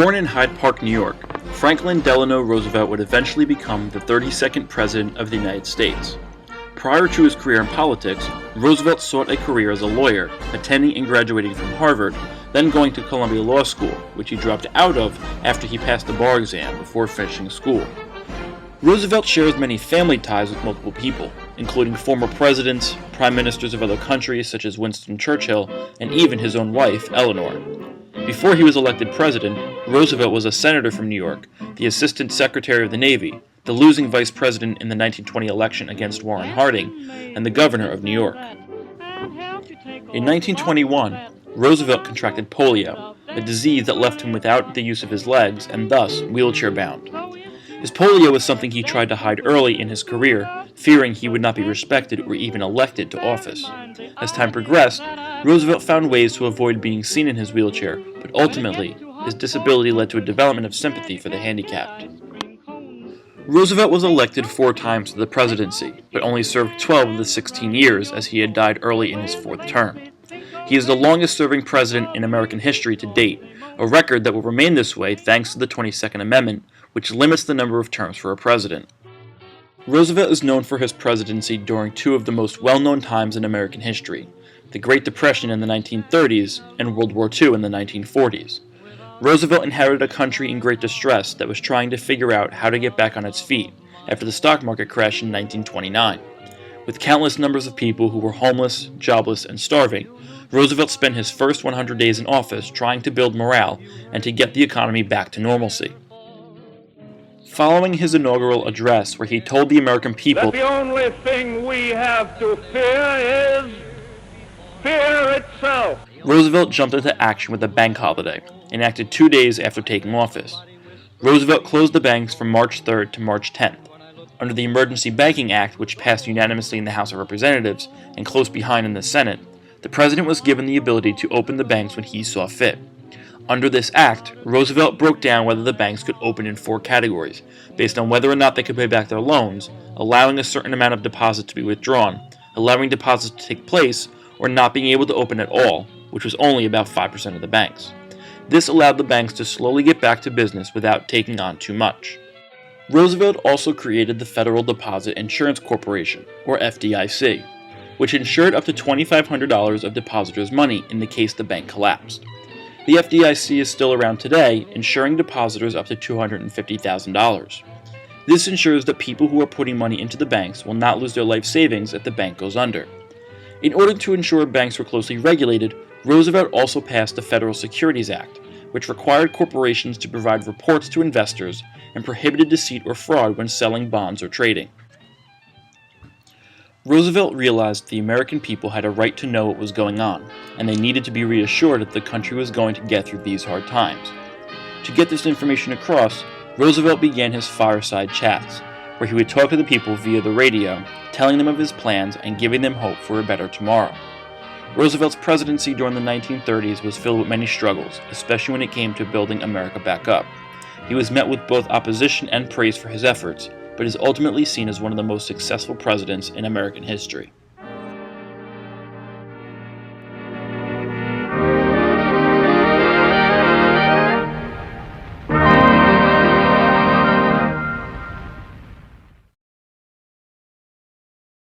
Born in Hyde Park, New York, Franklin Delano Roosevelt would eventually become the 32nd President of the United States. Prior to his career in politics, Roosevelt sought a career as a lawyer, attending and graduating from Harvard, then going to Columbia Law School, which he dropped out of after he passed the bar exam before finishing school. Roosevelt shares many family ties with multiple people, including former presidents, prime ministers of other countries such as Winston Churchill, and even his own wife, Eleanor. Before he was elected president, Roosevelt was a senator from New York, the assistant secretary of the Navy, the losing vice president in the 1920 election against Warren Harding, and the governor of New York. In 1921, Roosevelt contracted polio, a disease that left him without the use of his legs and thus wheelchair-bound. His polio was something he tried to hide early in his career, fearing he would not be respected or even elected to office. As time progressed, Roosevelt found ways to avoid being seen in his wheelchair, but ultimately, his disability led to a development of sympathy for the handicapped. Roosevelt was elected 4 times to the presidency, but only served 12 of the 16 years as he had died early in his 4th term. He is the longest-serving president in American history to date, a record that will remain this way thanks to the 22nd Amendment, which limits the number of terms for a president. Roosevelt is known for his presidency during 2 of the most well-known times in American history, the Great Depression in the 1930s and World War II in the 1940s. Roosevelt inherited a country in great distress that was trying to figure out how to get back on its feet after the stock market crash in 1929. With countless numbers of people who were homeless, jobless, and starving, Roosevelt spent his first 100 days in office trying to build morale and to get the economy back to normalcy. Following his inaugural address, where he told the American people that the only thing we have to fear is fear itself, Roosevelt jumped into action with a bank holiday, enacted 2 days after taking office. Roosevelt closed the banks from March 3rd to March 10th. Under the Emergency Banking Act, which passed unanimously in the House of Representatives and close behind in the Senate, the president was given the ability to open the banks when he saw fit. Under this act, Roosevelt broke down whether the banks could open in 4 categories, based on whether or not they could pay back their loans, allowing a certain amount of deposit to be withdrawn, allowing deposits to take place, or not being able to open at all, which was only about 5% of the banks. This allowed the banks to slowly get back to business without taking on too much. Roosevelt also created the Federal Deposit Insurance Corporation, or FDIC, which insured up to $2,500 of depositors' money in the case the bank collapsed. The FDIC is still around today, insuring depositors up to $250,000. This ensures that people who are putting money into the banks will not lose their life savings if the bank goes under. In order to ensure banks were closely regulated, Roosevelt also passed the Federal Securities Act, which required corporations to provide reports to investors and prohibited deceit or fraud when selling bonds or trading. Roosevelt realized the American people had a right to know what was going on, and they needed to be reassured that the country was going to get through these hard times. To get this information across, Roosevelt began his fireside chats, where he would talk to the people via the radio, telling them of his plans and giving them hope for a better tomorrow. Roosevelt's presidency during the 1930s was filled with many struggles, especially when it came to building America back up. He was met with both opposition and praise for his efforts, but is ultimately seen as one of the most successful presidents in American history.